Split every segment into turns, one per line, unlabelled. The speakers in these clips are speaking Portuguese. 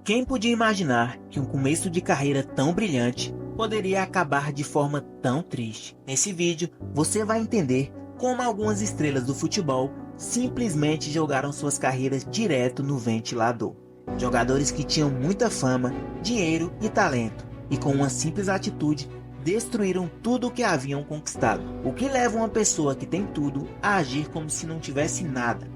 Quem podia imaginar que um começo de carreira tão brilhante poderia acabar de forma tão triste? Nesse vídeo, você vai entender como algumas estrelas do futebol simplesmente jogaram suas carreiras direto no ventilador. Jogadores que tinham muita fama, dinheiro e talento, e com uma simples atitude destruíram tudo o que haviam conquistado. O que leva uma pessoa que tem tudo a agir como se não tivesse nada?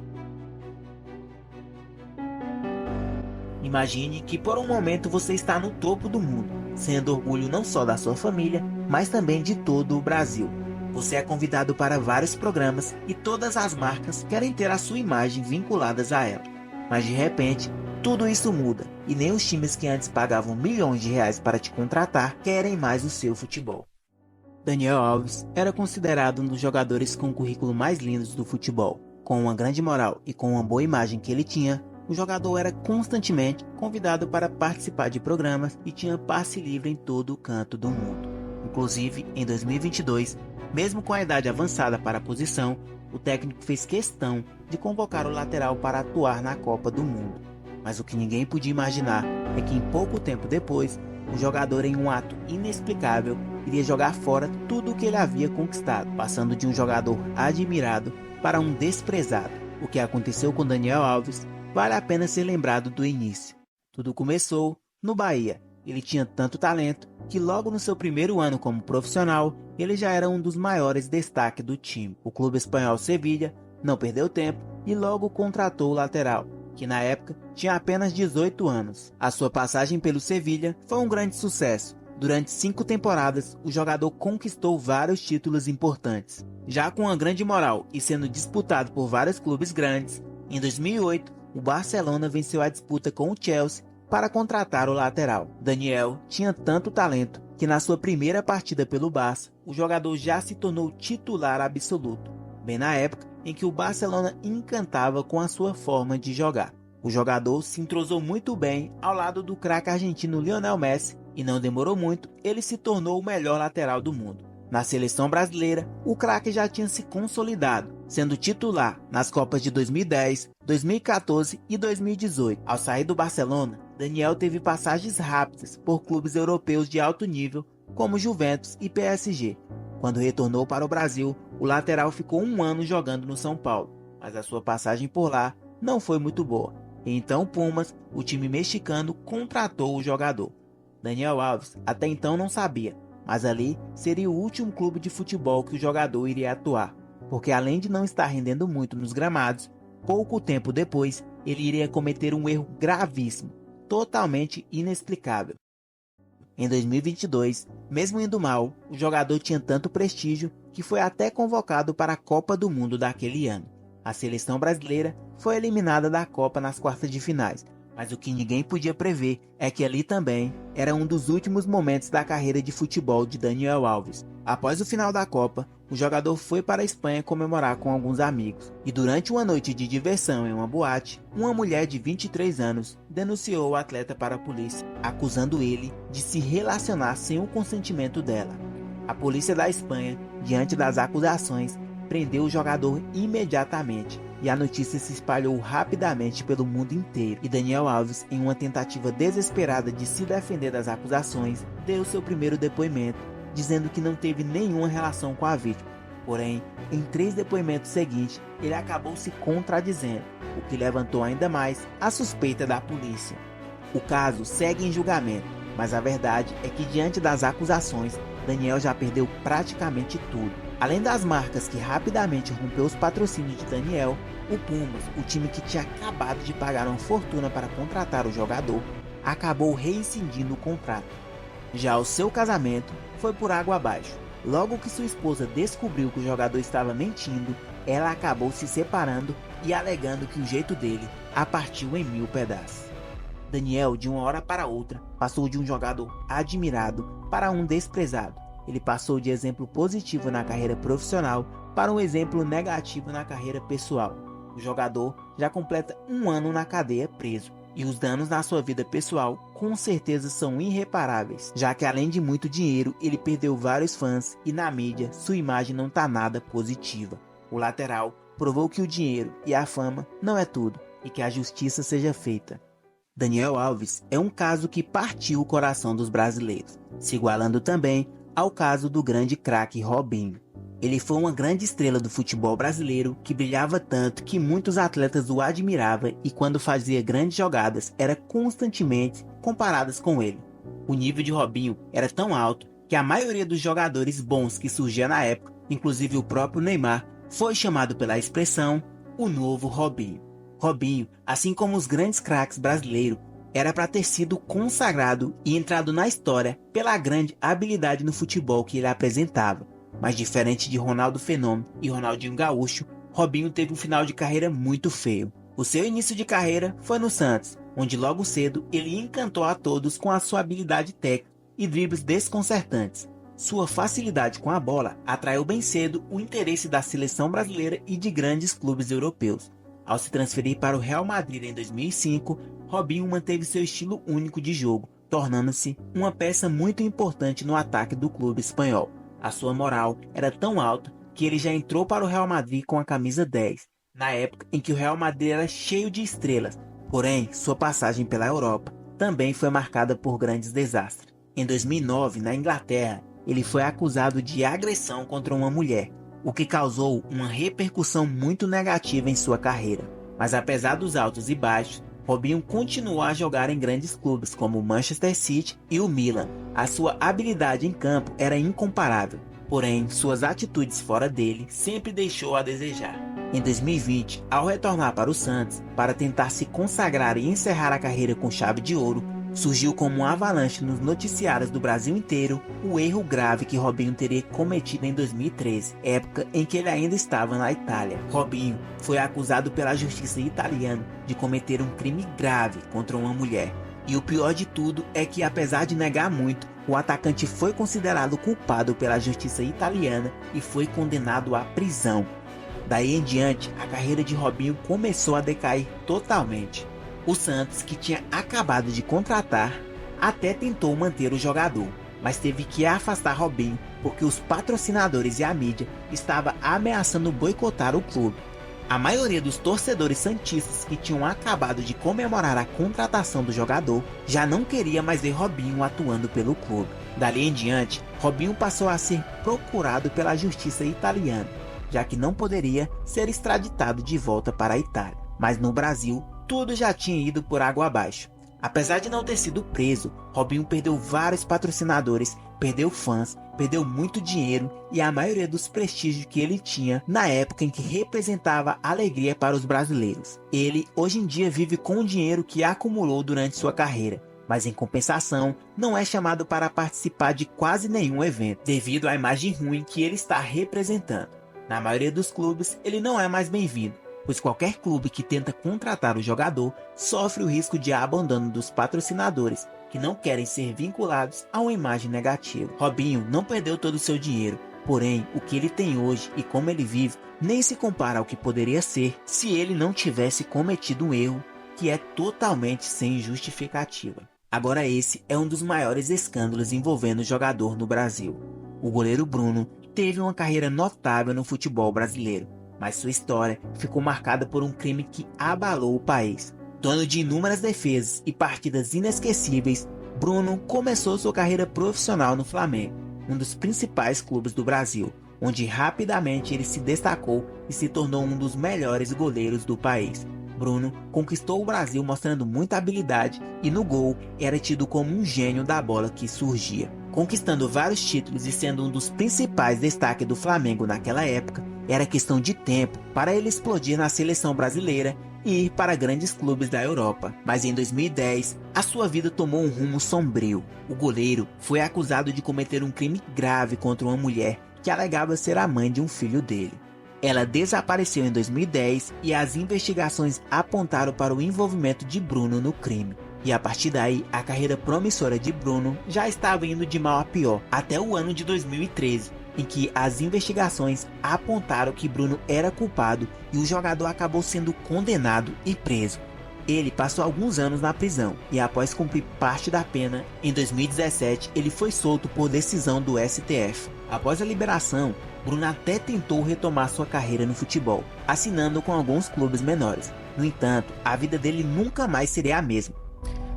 Imagine que por um momento você está no topo do mundo, sendo orgulho não só da sua família, mas também de todo o Brasil. Você é convidado para vários programas e todas as marcas querem ter a sua imagem vinculadas a ela. Mas de repente, tudo isso muda e nem os times que antes pagavam milhões de reais para te contratar querem mais o seu futebol. Daniel Alves era considerado um dos jogadores com o currículo mais lindos do futebol. Com uma grande moral e com uma boa imagem que ele tinha, o jogador era constantemente convidado para participar de programas e tinha passe livre em todo o canto do mundo. Inclusive, em 2022, mesmo com a idade avançada para a posição, o técnico fez questão de convocar o lateral para atuar na Copa do Mundo. Mas o que ninguém podia imaginar é que em pouco tempo depois, o jogador, em um ato inexplicável, iria jogar fora tudo o que ele havia conquistado, passando de um jogador admirado para um desprezado. O que aconteceu com Daniel Alves vale a pena ser lembrado do início. Tudo começou no Bahia. Ele tinha tanto talento que logo no seu primeiro ano como profissional, ele já era um dos maiores destaques do time. O clube espanhol Sevilla não perdeu tempo e logo contratou o lateral, que na época tinha apenas 18 anos. A sua passagem pelo Sevilla foi um grande sucesso. Durante 5 temporadas, o jogador conquistou vários títulos importantes. Já com uma grande moral e sendo disputado por vários clubes grandes, em 2008, o Barcelona venceu a disputa com o Chelsea para contratar o lateral. Daniel tinha tanto talento que na sua primeira partida pelo Barça, o jogador já se tornou titular absoluto, bem na época em que o Barcelona encantava com a sua forma de jogar. O jogador se entrosou muito bem ao lado do craque argentino Lionel Messi e não demorou muito, ele se tornou o melhor lateral do mundo. Na seleção brasileira, o craque já tinha se consolidado, sendo titular nas Copas de 2010, 2014 e 2018. Ao sair do Barcelona, Daniel teve passagens rápidas por clubes europeus de alto nível, como Juventus e PSG. Quando retornou para o Brasil, o lateral ficou um ano jogando no São Paulo, mas a sua passagem por lá não foi muito boa. E então o Pumas, o time mexicano, contratou o jogador. Daniel Alves até então não sabia, mas ali seria o último clube de futebol que o jogador iria atuar, porque além de não estar rendendo muito nos gramados, pouco tempo depois ele iria cometer um erro gravíssimo, totalmente inexplicável. Em 2022, mesmo indo mal, o jogador tinha tanto prestígio que foi até convocado para a Copa do Mundo daquele ano. A seleção brasileira foi eliminada da Copa nas quartas de finais, mas o que ninguém podia prever é que ali também era um dos últimos momentos da carreira de futebol de Daniel Alves. Após o final da Copa, o jogador foi para a Espanha comemorar com alguns amigos. E durante uma noite de diversão em uma boate, uma mulher de 23 anos denunciou o atleta para a polícia, acusando ele de se relacionar sem o consentimento dela. A polícia da Espanha, diante das acusações, prendeu o jogador imediatamente, e a notícia se espalhou rapidamente pelo mundo inteiro. E Daniel Alves, em uma tentativa desesperada de se defender das acusações, deu seu primeiro depoimento, dizendo que não teve nenhuma relação com a vítima. Porém, em 3 depoimentos seguintes, ele acabou se contradizendo, o que levantou ainda mais a suspeita da polícia. O caso segue em julgamento, mas a verdade é que diante das acusações, Daniel já perdeu praticamente tudo. Além das marcas que rapidamente rompeu os patrocínios de Daniel, o Pumas, o time que tinha acabado de pagar uma fortuna para contratar o jogador, acabou rescindindo o contrato. Já o seu casamento foi por água abaixo. Logo que sua esposa descobriu que o jogador estava mentindo, ela acabou se separando e alegando que o jeito dele a partiu em 1000 pedaços. Daniel, de uma hora para outra, passou de um jogador admirado para um desprezado. Ele passou de exemplo positivo na carreira profissional para um exemplo negativo na carreira pessoal. O jogador já completa um ano na cadeia preso, e os danos na sua vida pessoal com certeza são irreparáveis, já que além de muito dinheiro, ele perdeu vários fãs e na mídia sua imagem não está nada positiva. O lateral provou que o dinheiro e a fama não é tudo, e que a justiça seja feita. Daniel Alves é um caso que partiu o coração dos brasileiros, se igualando também ao caso do grande craque Robinho. Ele foi uma grande estrela do futebol brasileiro que brilhava tanto que muitos atletas o admiravam e quando fazia grandes jogadas era constantemente comparadas com ele. O nível de Robinho era tão alto que a maioria dos jogadores bons que surgia na época, inclusive o próprio Neymar, foi chamado pela expressão o novo Robinho. Robinho, assim como os grandes craques brasileiros, era para ter sido consagrado e entrado na história pela grande habilidade no futebol que ele apresentava. Mas diferente de Ronaldo Fenômeno e Ronaldinho Gaúcho, Robinho teve um final de carreira muito feio. O seu início de carreira foi no Santos, onde logo cedo ele encantou a todos com a sua habilidade técnica e dribles desconcertantes. Sua facilidade com a bola atraiu bem cedo o interesse da seleção brasileira e de grandes clubes europeus. Ao se transferir para o Real Madrid em 2005, Robinho manteve seu estilo único de jogo, tornando-se uma peça muito importante no ataque do clube espanhol. A sua moral era tão alta que ele já entrou para o Real Madrid com a camisa 10, na época em que o Real Madrid era cheio de estrelas, porém sua passagem pela Europa também foi marcada por grandes desastres. Em 2009, na Inglaterra, ele foi acusado de agressão contra uma mulher, o que causou uma repercussão muito negativa em sua carreira. Mas apesar dos altos e baixos, Robinho continuou a jogar em grandes clubes como o Manchester City e o Milan. A sua habilidade em campo era incomparável, porém suas atitudes fora dele sempre deixou a desejar. Em 2020, ao retornar para o Santos para tentar se consagrar e encerrar a carreira com chave de ouro, surgiu como uma avalanche nos noticiários do Brasil inteiro o erro grave que Robinho teria cometido em 2013, época em que ele ainda estava na Itália. Robinho foi acusado pela justiça italiana de cometer um crime grave contra uma mulher. E o pior de tudo é que, apesar de negar muito, o atacante foi considerado culpado pela justiça italiana e foi condenado à prisão. Daí em diante, a carreira de Robinho começou a decair totalmente. O Santos, que tinha acabado de contratar, até tentou manter o jogador, mas teve que afastar Robinho porque os patrocinadores e a mídia estavam ameaçando boicotar o clube. A maioria dos torcedores santistas que tinham acabado de comemorar a contratação do jogador já não queria mais ver Robinho atuando pelo clube. Dali em diante, Robinho passou a ser procurado pela justiça italiana, já que não poderia ser extraditado de volta para a Itália. Mas no Brasil, tudo já tinha ido por água abaixo. Apesar de não ter sido preso, Robinho perdeu vários patrocinadores, perdeu fãs, perdeu muito dinheiro e a maioria dos prestígios que ele tinha na época em que representava alegria para os brasileiros. Ele hoje em dia vive com o dinheiro que acumulou durante sua carreira, mas em compensação não é chamado para participar de quase nenhum evento, devido à imagem ruim que ele está representando. Na maioria dos clubes ele não é mais bem-vindo, pois qualquer clube que tenta contratar o jogador sofre o risco de abandono dos patrocinadores, que não querem ser vinculados a uma imagem negativa. Robinho não perdeu todo o seu dinheiro, porém o que ele tem hoje e como ele vive nem se compara ao que poderia ser se ele não tivesse cometido um erro que é totalmente sem justificativa. Agora esse é um dos maiores escândalos envolvendo o jogador no Brasil. O goleiro Bruno teve uma carreira notável no futebol brasileiro, mas sua história ficou marcada por um crime que abalou o país. Dono de inúmeras defesas e partidas inesquecíveis, Bruno começou sua carreira profissional no Flamengo, um dos principais clubes do Brasil, onde rapidamente ele se destacou e se tornou um dos melhores goleiros do país. Bruno conquistou o Brasil mostrando muita habilidade e no gol era tido como um gênio da bola que surgia. Conquistando vários títulos e sendo um dos principais destaques do Flamengo naquela época, era questão de tempo para ele explodir na seleção brasileira e ir para grandes clubes da Europa. Mas em 2010, a sua vida tomou um rumo sombrio. O goleiro foi acusado de cometer um crime grave contra uma mulher que alegava ser a mãe de um filho dele. Ela desapareceu em 2010 e as investigações apontaram para o envolvimento de Bruno no crime. E a partir daí, a carreira promissora de Bruno já estava indo de mal a pior, até o ano de 2013, em que as investigações apontaram que Bruno era culpado e o jogador acabou sendo condenado e preso. Ele passou alguns anos na prisão e após cumprir parte da pena, em 2017 ele foi solto por decisão do STF. Após a liberação, Bruno até tentou retomar sua carreira no futebol, assinando com alguns clubes menores. No entanto, a vida dele nunca mais seria a mesma.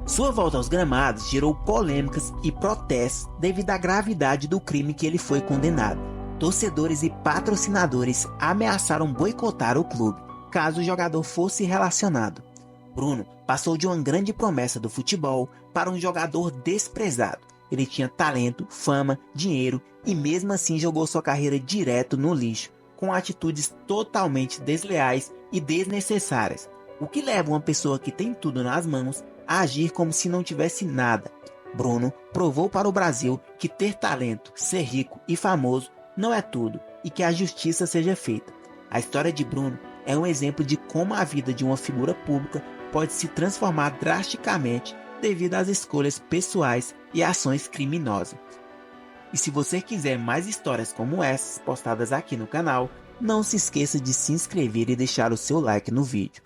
Sua volta aos gramados gerou polêmicas e protestos devido à gravidade do crime que ele foi condenado. Torcedores e patrocinadores ameaçaram boicotar o clube, caso o jogador fosse relacionado. Bruno passou de uma grande promessa do futebol para um jogador desprezado. Ele tinha talento, fama, dinheiro e mesmo assim jogou sua carreira direto no lixo, com atitudes totalmente desleais e desnecessárias, o que leva uma pessoa que tem tudo nas mãos a agir como se não tivesse nada. Bruno provou para o Brasil que ter talento, ser rico e famoso não é tudo e que a justiça seja feita. A história de Bruno é um exemplo de como a vida de uma figura pública pode se transformar drasticamente devido às escolhas pessoais e ações criminosas. E se você quiser mais histórias como essas postadas aqui no canal, não se esqueça de se inscrever e deixar o seu like no vídeo.